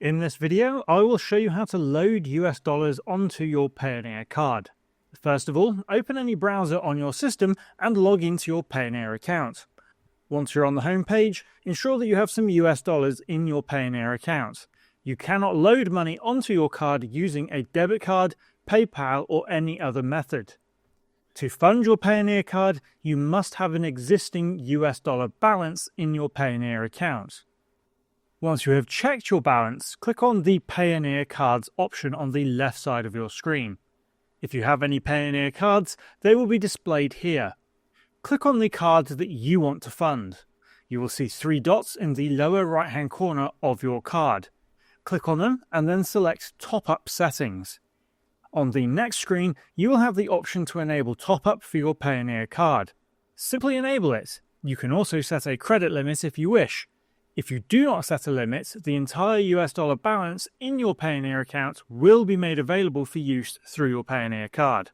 In this video, I will show you how to load US dollars onto your Payoneer card. First of all, open any browser on your system and log into your Payoneer account. Once you're on the home page, ensure that you have some US dollars in your Payoneer account. You cannot load money onto your card using a debit card, PayPal, or any other method. To fund your Payoneer card, you must have an existing US dollar balance in your Payoneer account. Once you have checked your balance, click on the Payoneer cards option on the left side of your screen. If you have any Payoneer cards, they will be displayed here. Click on the card that you want to fund. You will see 3 dots in the lower right-hand corner of your card. Click on them and then select Top Up Settings. On the next screen, you will have the option to enable top-up for your Payoneer card. Simply enable it. You can also set a credit limit if you wish. If you do not set a limit, the entire US dollar balance in your Payoneer account will be made available for use through your Payoneer card.